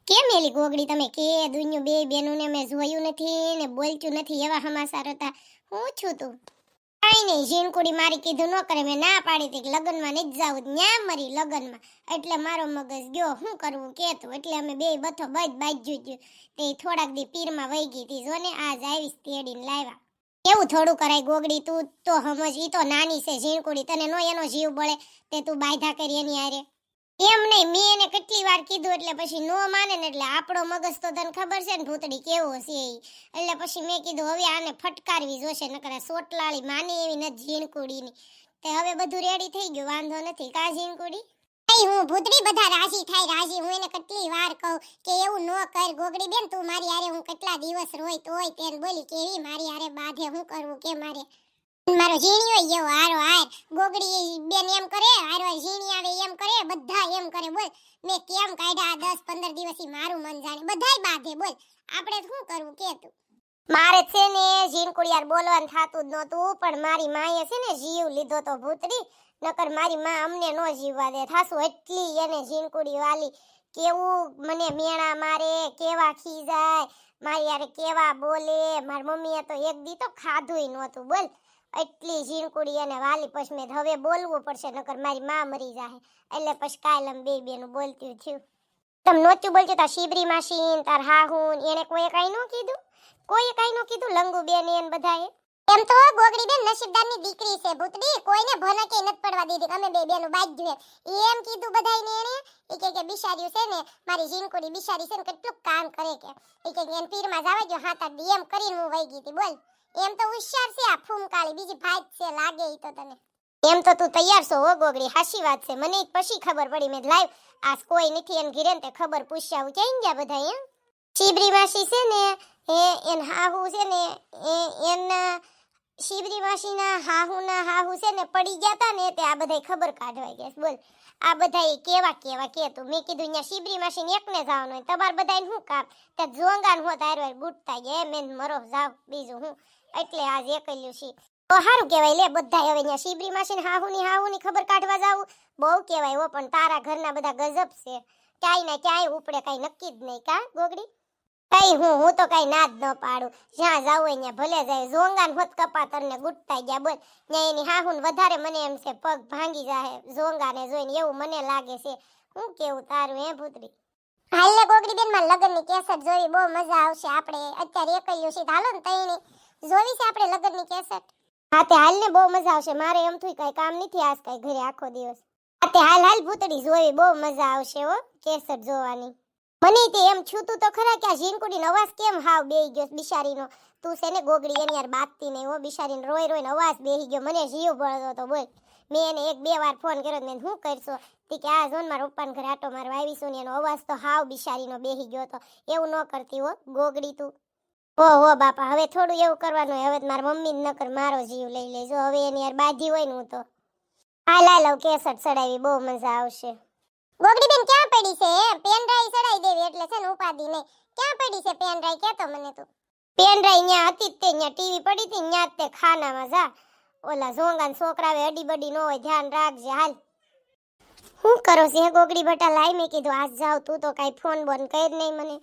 કેમ એલી ગોગડી તમે કે દુનિયો બે બેનુને મેં જોયું નથી ને બોલતું નથી એવા સમાચાર હતા. હું છું તું કાઈ નહીં ઝીણકુડી મારી કીધું ન કરે મેં ના પાડી હતી કે લગનમાં નથી જાવું ન્યા મરી લગનમાં એટલે મારો મગજ ગયો શું કરવું કેતો એટલે અમે બે બથો બાજ્યું ગયું તે થોડાક દી પીરમાં વહી ગઈ હતી જોને આજ આવીશ તેડીને લાવ્યા. એવું થોડું કરાય ગોગડી તું તો સમજ ઈ તો નાની છે ઝીણકુડી તને નો એનો જીવ બળે તે તું બાયધા કરી એની હારે એમ નહીં મેં એને કેટલી વાર કીધું એટલે પછી નો માને ને એટલે આપણો મગજ તો તને ખબર છે ને ભૂતડી કેવો છે ઈ એટલે પછી મેં કીધું હવે આને ફટકારવી જોશે નકર સોટલાળી માને એવી ન ઝીણકુડીની તે હવે બધું રેડી થઈ ગયું વાંધો નથી કા ઝીણકુડી નહીં હું ભૂતડી બધા રાજી થાય રાજી હું એને કેટલી વાર કહું કે એવું ન કર ગોગડી બેન તું મારી હારે હું કેટલા દિવસ રોય તોય તેન બોલી કેવી મારી હારે બાધે હું કરવું કે મારે મારો ઝીણીયો એવો હારો હાર ગોગડી બેન એમ કરે હારો ઝીણી આવે એમ કરે બધા એમ કરે બોલ મેં કેમ કાઢ્યા 10-15 દિવસથી મારું મન જાણે બધાય બાધે બોલ આપણે શું કરવું કે તું મારે છે ને ઝીણકુડી યાર બોલવાનું થાતું જ નહોતું પણ મારી માએ છે ને જીવ લીધો તો ભૂતડી નકર મારી માં અમને નો જીવવા દે થાસુ એટલી એને ઝીણકુડી વાલી કેવું મને મેણા મારે કેવા ખીજાય મારી યાર કેવા બોલે મારી મમ્મીએ તો એક દી તો ખાધુંય નહોતું બોલ એટલી ઝીણકુડી અને વાલી પછી મેં હવે બોલવું પડશે નકર મારી માં મરી જાહે એટલે પછી કાયલમ બે બેનું બોલતી થયું. તમ નોચું બોલજો તા શિબરી માસી તાર હાહુન એને કોઈ કાઈ નો કીધું કોઈ કાઈ નો કીધું લંગુ બેન એન બધાએ એમ તો ગોગડી બેન નસીબદારની દીકરી છે ભૂતડી કોઈને ભનકે નત પડવા દીધી અમે બે બેનું બાજ્યું એમ કીધું બધાયને એને ઈ કે બિચાર્યું છે ને મારી ઝીણકુડી બિચારી છે ને કેટલું કામ કરે કે ઈ કે એન પીરમાં જાવા જો હાથ દી એમ કરીને હું વઈ ગઈ હતી બોલ એમ તો હોશિયાર છે આ ફૂમકાળી બીજી ભાત છે લાગે ઈ તો તને એમ તો તું તૈયાર છો હો ગોગડી હાસી વાત છે મને પછી ખબર પડી મેં લાઈવ આજ કોઈ નથી એન ઘીરે તે ખબર પૂછ્યા ક્યાં ગયા બધા એમ શિબરી માસી છે ને એન હાહુ છે ને એન શિબરી માસીના હાહુ છે ને પડી ગયા તા ને તે આ બધાય ખબર કાઢવાઈ ગયા બોલ આ બધાય કેવા કેતું મેં કીધું અહીંયા શિબરી માસીને એકને જવાનું હોય તમાર બધાને શું કામ તે જોંગાન હોત હારવાર ગુટતા ગયા મેં મરો જાવ બીજું હું એટલે આજ એકલ્યું છે તો સારું કહેવાય લે બધાય હવે અહીંયા શિબરી માસીને હાહુની ખબર કાઢવા જાવું બહુ કહેવાય હો પણ તારા ઘરના બધા ગજબ છે ક્યાંય ને ક્યાંય ઉપડે કાંઈ નક્કી જ નહીં કા ગોગડી કઈ હું તો કઈ ના જ ન પાડું જ્યાં જાવ અહીંયા ભલે જાય ઝોંગાન હોત કપાતર ને ગુટતા ગયા બોલ ત્યાં એની હાહુન વધારે મને એમ છે પગ ભાંગી જાહે ઝોંગાને જોઈને એવું મને લાગે છે હું કેવું તારું હે ભૂતરી હાલે ગોગડી બેન માં લગનની કેસેટ જોઈ બહુ મજા આવશે આપણે અત્યારે એકલ્યું છે હાલો ને તઈની જોવી છે આપણે લગનની કેસેટ હા તે હાલ ને બહુ મજા આવશે મારે એમ થયું કઈ કામ નથી આજ કઈ ઘરે આખો દિવસ હા તે હાલ ભૂતડી જોઈ બહુ મજા આવશે હો કેસેટ જોવાની મને તે એમ છૂતું તો ખરા કે આ ઝીણકુડીનો અવાજ કેમ હાવ બેહી ગયો બિચારીનો તું છે ને ગોગડી એની યાર બાતતી નહીં હો બિચારીને રોઈને અવાજ બેહી ગયો મને જીવ બળતો તો બોલ મેં એને 1-2 વાર ફોન કર્યો મેં શું કરશો તી કે આ જોન મારા પપ્પાને ઘરે આટો મારવા આવીશું ને એનો અવાજ તો હાવ બિચારીનો બેહી ગયો તો એવું ન કરતી હો ગોગડી તું હો બાપા હવે થોડું એવું કરવાનું હવે મારા મમ્મી જ ન કર મારો જીવ લઈ લેજો હવે એની યાર બાજી હોય ને હું તો હાલ કેસટ ચડાવી બહુ મજા આવશે ગોગડી બેન ક્યાં પડી છે પેન ડ્રાઈવ ચડાઈ દેવી એટલે છે ને ઉપાદી નહીં ક્યાં પડી છે પેન ડ્રાઈવ કે તો મને તું પેન ડ્રાઈવ ન્યા હતી તે ન્યા ટીવી પડી હતી ન્યા તે ખાનામાં જા ઓલા ઝોંગાન છોકરાવે અડી બડી ન હોય ધ્યાન રાખજે હાલ હું કરો છે ગોગડી બટા લાઈ મેં કીધું આજ જાવ તું તો કાઈ ફોન બોન કર નહીં મને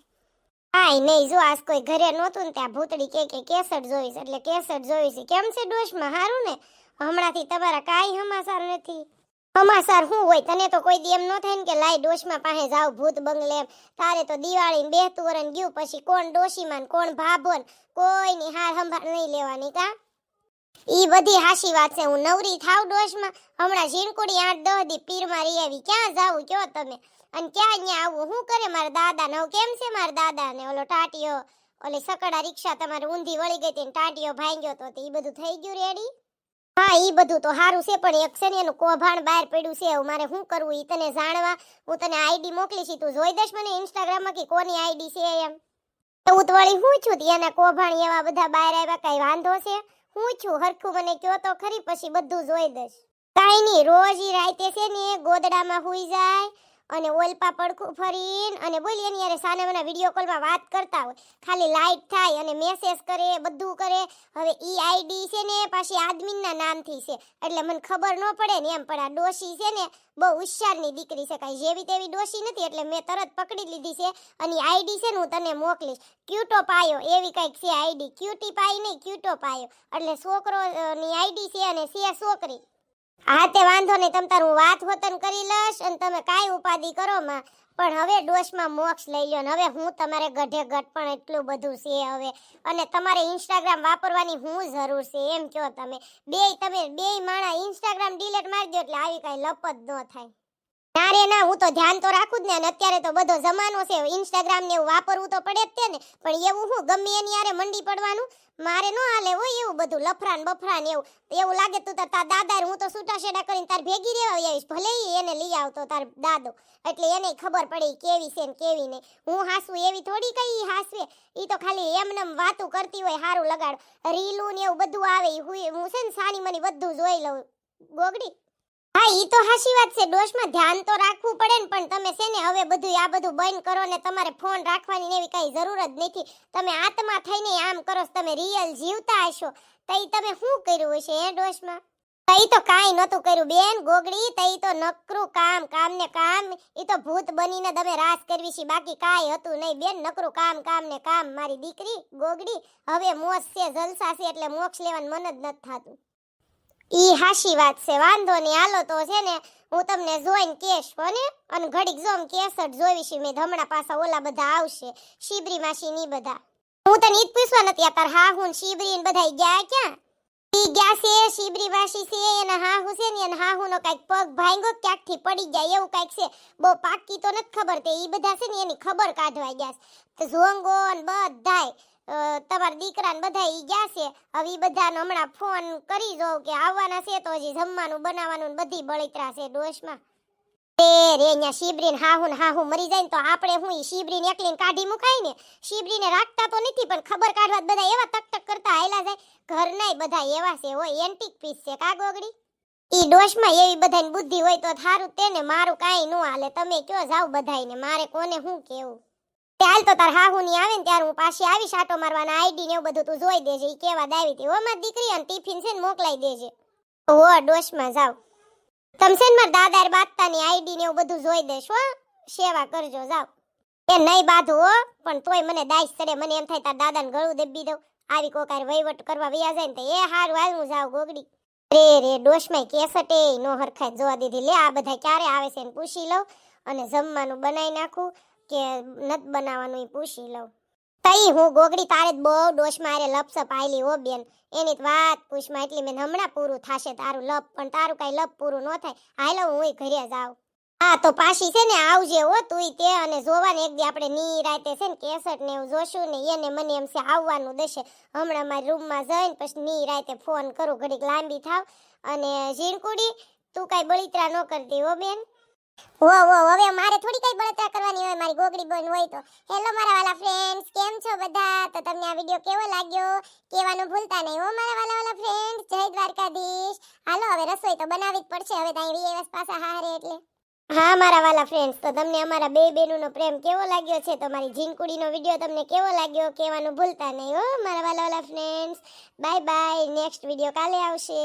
આય નહીં જો આજ કોઈ ઘરે નહોતું ને ત્યાં ભૂતડી કે કેસટ જોઈશ એટલે કેસટ જોઈશ કેમ છે ડોશમાં હારું ને હમણાંથી તમારા કાઈ સમાચાર નથી સમાચાર શું હોય તને તો કોઈ દી એમ ન થાય ને કે લાઈ ડોશમાં પાસે જાવ ભૂત બંગલે એમ તારે તો દિવાળી ને બેહતું વરણ ગયું પછી કોણ ડોશીમાં કોણ ભાભોન કોઈની હાર સંભાળ નહીં લેવાની કા ઈ બધી હાસી વાત છે હું નવરી થાવ ડોશમાં હમણાં ઝીણકુડી 8-10 દી પીરમાં રહી આવી ક્યાં જાવું કયો તમે અને ક્યાં અહીંયા આવું શું કરે મારા દાદા નવ કેમ છે મારા દાદા ને ઓલો ટાટિયો ઓલી સકડા રિક્ષા તમારે ઊંધી વળી ગઈ હતી ને ટાટિયો ભાંગ્યો તો ઈ બધું થઈ ગયું રેડી હા ઈ બધું તો સારું છે પણ એક છે ને એનું કૌભાંડ બહાર પડ્યું છે એવું મારે શું કરવું ઈ તને જાણવા હું તને આઈડી મોકલી છે તું જોઈ દેશ મને ઇન્સ્ટાગ્રામમાં કે કોની આઈડી છે એમ એવું તો વળી હું છું એના કૌભાંડ એવા બધા બહાર આવ્યા કઈ વાંધો છે હું છું હરખું મને કયો તો ખરી પછી બધું જોઈ દઈશ કાઈ નહીં રોજ ઈ રાતે છે ને ગોદડામાં હુઈ જાય અને ઓલપા પડખું ફરીને અને બોલી એની યારે સાને મને વિડીયો કોલમાં વાત કરતા હોય, ખાલી લાઈટ થાય અને મેસેજ કરે, બધું કરે. હવે ઈ આઈડી છે ને પાછી આદમીનના નામથી છે, એટલે મને ખબર ન પડે ને એમ. પણ આ ડોશી છે ને બહુ હોશિયારની દીકરી છે, કાંઈ જેવી તેવી ડોશી નથી, એટલે મેં તરત પકડી લીધી છે. અને આઈડી છે ને હું તને મોકલીશ, ક્યુટો પાયો એવી કંઈક છે આઈડી, ક્યુટી પાઈ નહીં, ક્યુટો પાયો, એટલે છોકરોની આઈડી છે અને છે છોકરી. હા તે વાંધો નહીં, તમ તાર હું વાત વતન કરી લઈશ અને તમે કાંઈ ઉપાધિ કરો માં. પણ હવે ડોશમાં મોક્ષ લઈ લ્યો ને, હવે હું તમારે ગઢે ગઢ પણ એટલું બધું છે હવે. અને તમારે ઇન્સ્ટાગ્રામ વાપરવાની હું જરૂર છે એમ કહો તમે બેય માણા ઇન્સ્ટાગ્રામ ડિલીટ મારી દો એટલે આવી કાંઈ લપત ન થાય. ના રે ના, હું તો ધ્યાન તો રાખું જ ને. અને અત્યારે તો બધો જમાનો છે, ઇન્સ્ટાગ્રામ ને એવું વાપરવું તો પડે જ તે ને. પણ એવું હું ગમે એની યારે મંડી પડવાનું મારે ન હાલે હોય એવું બધું લફરાન બફરાન એવું લાગે તું તાર દાદા હું તો છૂટા છેડા કરીને તાર ભેગી રહેવા આવીશ, ભલે એને લઈ આવતો તાર દાદો, એટલે એને ખબર પડી કેવી છે ને કેવી નહીં. હું હાસું એવી થોડી કઈ હાસવે, ઈ તો ખાલી એમનેમ વાતું કરતી હોય, હારું લગાડ રીલું ને એવું બધું આવે. હું છે ને સાની મની બધું જોઈ લઉં ગોગડી. હા ઈ તો હાચી વાત છે, ડોશમાં ધ્યાન તો રાખવું પડે ને. પણ તમે છે ને હવે બધું આ બધું બંધ કરો ને, તમારે ફોન રાખવાની ને એવી કઈ જરૂર જ નથી. તમે આત્મા થઈને આમ કરો, તમે રિયલ જીવતા હશો. તઈ તમે શું કર્યું હશે એ ડોશમાં? તઈ તો કાંઈ નતું કર્યું બેન ગોગડી, તઈ તો નકરું કામ ને કામ. ઈ તો ભૂત બનીને તમે રાસ કરવી છે, બાકી કાંઈ હતું નહીં બેન, નકરું કામ ને કામ. મારી દીકરી ગોગડી હવે મોજ છે, જલસા છે, એટલે મોક્ષ લેવાનું મન જ નથી થાતું. ઈ હાચી વાત છે, વાંધો નહીં. હાલો તો છે ને હું તમને જોઈને કેશ ને, અને ઘડીક જોમ કેસટ જોઈવી છે મેં. હમણાં પાછા ઓલા બધા આવશે, શિબરી માસી ની બધા. હું તને ઈ જ પૂછવા નથી આ તાર હાહુ ને શિબરી ને બધા ગયા ક્યાં? ઈ ગયા છે શિબરી માસી છે, એના હાહુ છે ને, એના હાહુ નો કઈક પગ ભાંગ્યો ક્યાંકથી પડી ગયા એવું કઈક છે, બહુ પાકી તો નથી ખબર. તે ઈ બધા છે ને એની ખબર કાઢવા ગયા છે, ઝોંગો ને બધાય તમારા દીકરા ને બધા ઈ ગયા છે. હવે ઈ બધાને હમણાં ફોન કરી જોઉં કે આવવાના છે, તો હજી જમવાનું બનાવવાનું બધી બળતરા છે ડોશમાં. રે અહીંયા શિબરીન હાહુ મરી જાય ને તો આપણે હું ઈ શિબરીને એકલીને કાઢી મુકાય ને? શિબરીને રાખતા તો નથી, પણ ખબર કાઢવા બધા એવા ટક કરતા હાયલા જાય. ઘરનાય બધા એવા છે હોય, એન્ટિક પીસ છે કા ગોગડી. ઈ ડોશમાં એવી બધાની બુદ્ધિ હોય તો થારું તેને, મારું કાંઈ ન હાલે. તમે કયો જાવ બધાયને, મારે કોને શું કેવું. ચાલ તો તાર હાહુ ની આવે ને ત્યારે હું પાછી આવીશ આટો મારવાના. આઈડી ને એવું બધું તું જોઈ દેજે, ઈ કેવા દાવી હતી હો મારી દીકરી. અને ટિફિન છે ને મોકલાઈ દેજે હો ડોશમાં જાવ. તમે છે ને મારા દાદા બાદતાની આઈડી ને એવું બધું જોઈ દેશ હો, સેવા કરજો જાવ. એ નહીં બાધું હો, પણ તોય મને દાઈશ ચડે. મને એમ થાય તાર દાદાને ગળું દબી દઉં. આવી કોકાર વહીવટ કરવા વ્યા જાય ને તો એ હારું હાલ હું જાવ ગોગડી. રે ડોશમાં કેસટે નો હરખાઈ જોવા દીધી. લે આ બધા ક્યારે આવે છે ને પૂછી લઉં, અને જમવાનું બનાવી નાખું કે નત બનાવવાનું પૂછી લઉં. તઈ હું ગોગડી તારે જ બહુ ડોશમાં આરે લપસપ આયલી હો બેન, એની વાત પૂછમાં. એટલી મેં હમણાં પૂરું થાશે તારું લપ, પણ તારું કાંઈ લપ પૂરું ન થાય. હાલો હું ઘરે જાઉં. હા તો પાછી છે ને આવજે હો તુંય તે, અને જોવાને એક દી આપણે નિરાતે છે ને કેસટ ને એવું જોશું ને. એને મને એમ છે આવવાનું દેશે. હમણાં મારી રૂમમાં જઈને પછી નિરાતે ફોન કરું, ઘડીક લાંબી થાવ. અને ઝીણકુડી તું કાંઈ બળિતરા ન કરતી હો બેન. હવે મારે થોડી કઈ બળતરા કરવાની હોય, મારી ગોગડી બોન હોય તો. હેલો મારા વાલા ફ્રેન્ડ્સ, કેમ છો બધા? તો તમને આ વિડિયો કેવો લાગ્યો કહેવાનું ભૂલતા નહીં હો મારા વાલા ફ્રેન્ડ્સ. જય દ્વારકાધીશ. હાલો હવે રસોઈ તો બનાવવી જ પડશે, હવે ત્યાં વીએસ પાછા હારે એટલે. હા મારા વાલા ફ્રેન્ડ્સ, તો તમને અમારા બે બહેનોનો પ્રેમ કેવો લાગ્યો છે, તો મારી ઝીણકુડીનો વિડિયો તમને કેવો લાગ્યો કહેવાનું ભૂલતા નહીં હો મારા વાલા friends. Bye bye, next video કાલે આવશે.